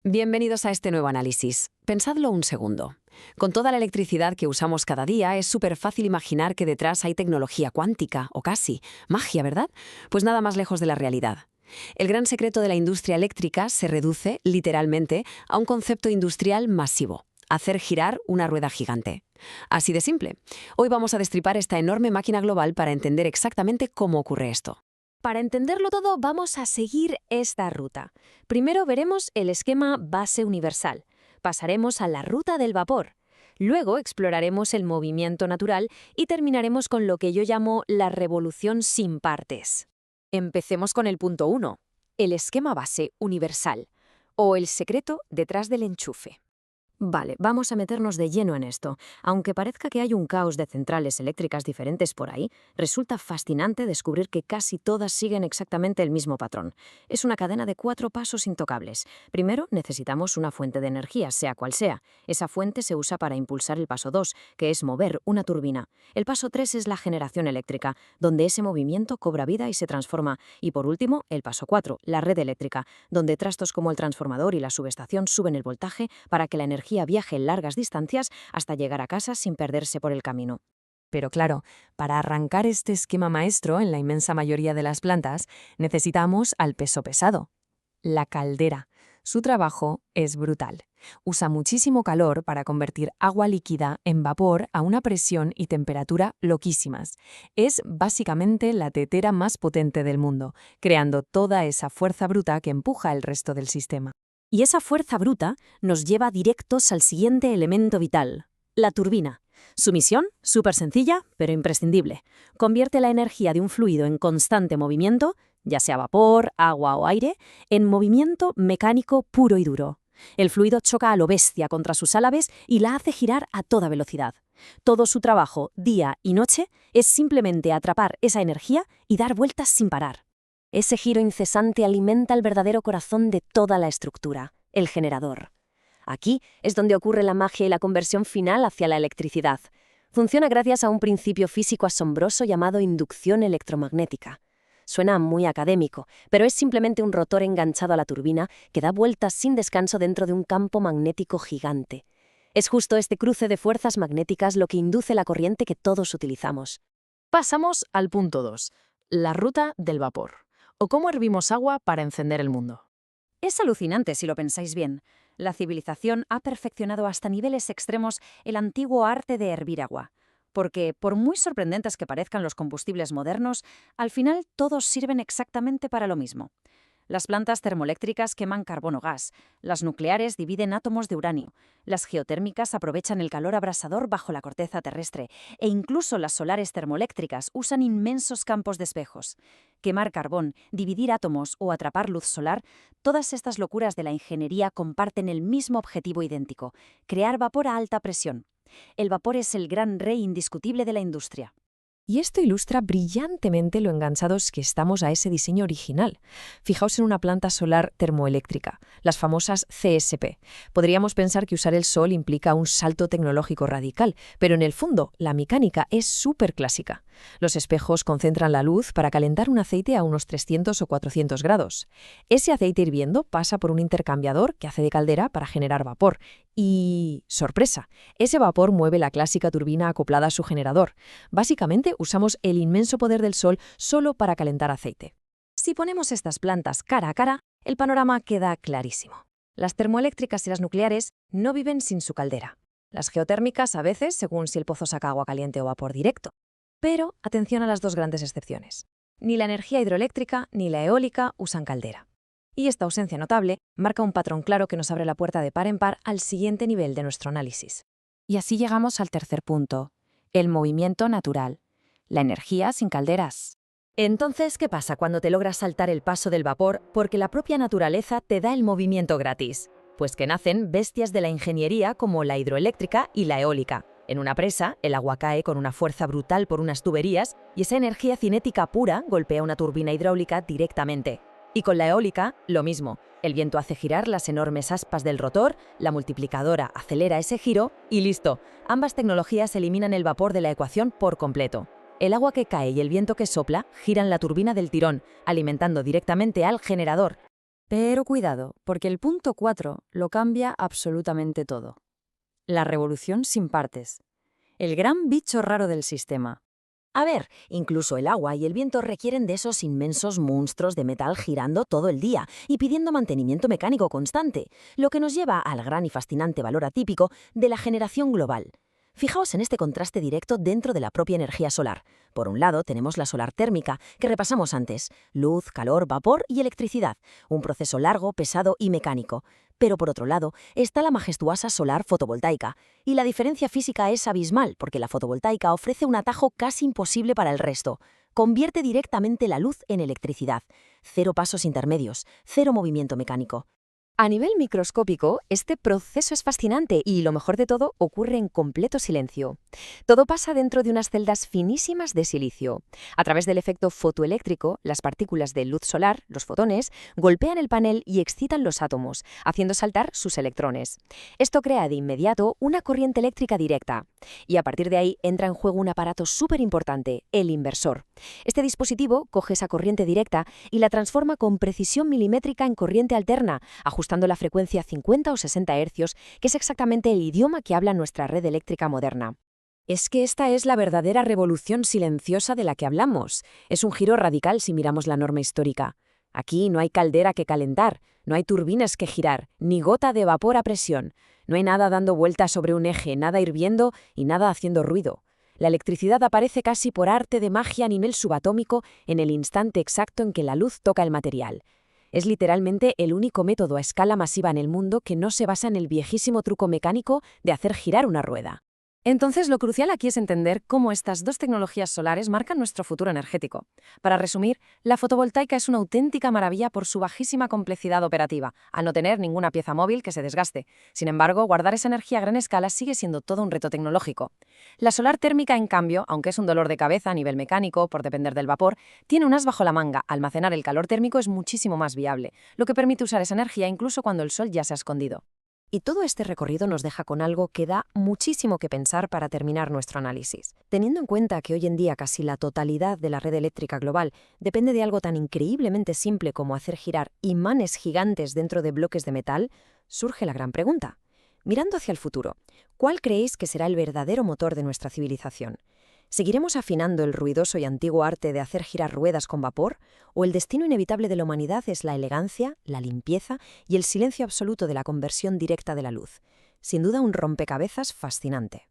Bienvenidos a este nuevo análisis. Pensadlo un segundo. Con toda la electricidad que usamos cada día, es súper fácil imaginar que detrás hay tecnología cuántica, o casi, magia, ¿verdad? Pues nada más lejos de la realidad. El gran secreto de la industria eléctrica se reduce, literalmente, a un concepto industrial masivo: hacer girar una rueda gigante. Así de simple. Hoy vamos a destripar esta enorme máquina global para entender exactamente cómo ocurre esto. Para entenderlo todo, vamos a seguir esta ruta. Primero veremos el esquema base universal. Pasaremos a la ruta del vapor. Luego exploraremos el movimiento natural y terminaremos con lo que yo llamo la revolución sin partes. Empecemos con el punto 1, el esquema base universal, o el secreto detrás del enchufe. Vale, vamos a meternos de lleno en esto. Aunque parezca que hay un caos de centrales eléctricas diferentes por ahí, resulta fascinante descubrir que casi todas siguen exactamente el mismo patrón. Es una cadena de 4 pasos intocables. Primero, necesitamos una fuente de energía, sea cual sea. Esa fuente se usa para impulsar el paso 2, que es mover una turbina. El paso 3 es la generación eléctrica, donde ese movimiento cobra vida y se transforma. Y por último, el paso 4, la red eléctrica, donde trastos como el transformador y la subestación suben el voltaje para que la energía viaje largas distancias hasta llegar a casa sin perderse por el camino. Pero claro, para arrancar este esquema maestro en la inmensa mayoría de las plantas, necesitamos al peso pesado, la caldera. Su trabajo es brutal. Usa muchísimo calor para convertir agua líquida en vapor a una presión y temperatura loquísimas. Es básicamente la tetera más potente del mundo, creando toda esa fuerza bruta que empuja el resto del sistema. Y esa fuerza bruta nos lleva directos al siguiente elemento vital, la turbina. Su misión, súper sencilla, pero imprescindible. Convierte la energía de un fluido en constante movimiento, ya sea vapor, agua o aire, en movimiento mecánico puro y duro. El fluido choca a lo bestia contra sus álabes y la hace girar a toda velocidad. Todo su trabajo, día y noche, es simplemente atrapar esa energía y dar vueltas sin parar. Ese giro incesante alimenta el verdadero corazón de toda la estructura, el generador. Aquí es donde ocurre la magia y la conversión final hacia la electricidad. Funciona gracias a un principio físico asombroso llamado inducción electromagnética. Suena muy académico, pero es simplemente un rotor enganchado a la turbina que da vueltas sin descanso dentro de un campo magnético gigante. Es justo este cruce de fuerzas magnéticas lo que induce la corriente que todos utilizamos. Pasamos al punto 2, la ruta del vapor, o cómo hervimos agua para encender el mundo. Es alucinante si lo pensáis bien. La civilización ha perfeccionado hasta niveles extremos el antiguo arte de hervir agua. Porque, por muy sorprendentes que parezcan los combustibles modernos, al final todos sirven exactamente para lo mismo. Las plantas termoeléctricas queman carbono gas, las nucleares dividen átomos de uranio, las geotérmicas aprovechan el calor abrasador bajo la corteza terrestre e incluso las solares termoeléctricas usan inmensos campos de espejos. Quemar carbón, dividir átomos o atrapar luz solar, todas estas locuras de la ingeniería comparten el mismo objetivo idéntico: crear vapor a alta presión. El vapor es el gran rey indiscutible de la industria. Y esto ilustra brillantemente lo enganchados que estamos a ese diseño original. Fijaos en una planta solar termoeléctrica, las famosas CSP. Podríamos pensar que usar el sol implica un salto tecnológico radical, pero en el fondo la mecánica es súper clásica. Los espejos concentran la luz para calentar un aceite a unos 300 o 400 grados. Ese aceite hirviendo pasa por un intercambiador que hace de caldera para generar vapor. Y, sorpresa, ese vapor mueve la clásica turbina acoplada a su generador. Básicamente usamos el inmenso poder del sol solo para calentar aceite. Si ponemos estas plantas cara a cara, el panorama queda clarísimo. Las termoeléctricas y las nucleares no viven sin su caldera. Las geotérmicas a veces, según si el pozo saca agua caliente o vapor directo. Pero atención a las dos grandes excepciones. Ni la energía hidroeléctrica ni la eólica usan caldera. Y esta ausencia notable marca un patrón claro que nos abre la puerta de par en par al siguiente nivel de nuestro análisis. Y así llegamos al tercer punto: el movimiento natural, la energía sin calderas. Entonces, ¿qué pasa cuando te logras saltar el paso del vapor porque la propia naturaleza te da el movimiento gratis? Pues que nacen bestias de la ingeniería como la hidroeléctrica y la eólica. En una presa, el agua cae con una fuerza brutal por unas tuberías y esa energía cinética pura golpea una turbina hidráulica directamente. Y con la eólica, lo mismo. El viento hace girar las enormes aspas del rotor, la multiplicadora acelera ese giro y listo. Ambas tecnologías eliminan el vapor de la ecuación por completo. El agua que cae y el viento que sopla giran la turbina del tirón, alimentando directamente al generador. Pero cuidado, porque el punto 4 lo cambia absolutamente todo. La revolución sin partes. El gran bicho raro del sistema. A ver, incluso el agua y el viento requieren de esos inmensos monstruos de metal girando todo el día y pidiendo mantenimiento mecánico constante, lo que nos lleva al gran y fascinante valor atípico de la generación global. Fijaos en este contraste directo dentro de la propia energía solar. Por un lado tenemos la solar térmica, que repasamos antes: luz, calor, vapor y electricidad, un proceso largo, pesado y mecánico. Pero por otro lado está la majestuosa solar fotovoltaica, y la diferencia física es abismal porque la fotovoltaica ofrece un atajo casi imposible para el resto. Convierte directamente la luz en electricidad. Cero pasos intermedios, cero movimiento mecánico. A nivel microscópico, este proceso es fascinante y, lo mejor de todo, ocurre en completo silencio. Todo pasa dentro de unas celdas finísimas de silicio. A través del efecto fotoeléctrico, las partículas de luz solar, los fotones, golpean el panel y excitan los átomos, haciendo saltar sus electrones. Esto crea de inmediato una corriente eléctrica directa. Y a partir de ahí entra en juego un aparato súper importante, el inversor. Este dispositivo coge esa corriente directa y la transforma con precisión milimétrica en corriente alterna, ajustando la frecuencia 50 o 60 Hz, que es exactamente el idioma que habla nuestra red eléctrica moderna. Es que esta es la verdadera revolución silenciosa de la que hablamos. Es un giro radical si miramos la norma histórica. Aquí no hay caldera que calentar, no hay turbinas que girar, ni gota de vapor a presión. No hay nada dando vueltas sobre un eje, nada hirviendo y nada haciendo ruido. La electricidad aparece casi por arte de magia a nivel subatómico en el instante exacto en que la luz toca el material. Es literalmente el único método a escala masiva en el mundo que no se basa en el viejísimo truco mecánico de hacer girar una rueda. Entonces, lo crucial aquí es entender cómo estas dos tecnologías solares marcan nuestro futuro energético. Para resumir, la fotovoltaica es una auténtica maravilla por su bajísima complejidad operativa, al no tener ninguna pieza móvil que se desgaste. Sin embargo, guardar esa energía a gran escala sigue siendo todo un reto tecnológico. La solar térmica, en cambio, aunque es un dolor de cabeza a nivel mecánico por depender del vapor, tiene un as bajo la manga. Almacenar el calor térmico es muchísimo más viable, lo que permite usar esa energía incluso cuando el sol ya se ha escondido. Y todo este recorrido nos deja con algo que da muchísimo que pensar para terminar nuestro análisis. Teniendo en cuenta que hoy en día casi la totalidad de la red eléctrica global depende de algo tan increíblemente simple como hacer girar imanes gigantes dentro de bloques de metal, surge la gran pregunta. Mirando hacia el futuro, ¿cuál creéis que será el verdadero motor de nuestra civilización? ¿Seguiremos afinando el ruidoso y antiguo arte de hacer girar ruedas con vapor? ¿O el destino inevitable de la humanidad es la elegancia, la limpieza y el silencio absoluto de la conversión directa de la luz? Sin duda un rompecabezas fascinante.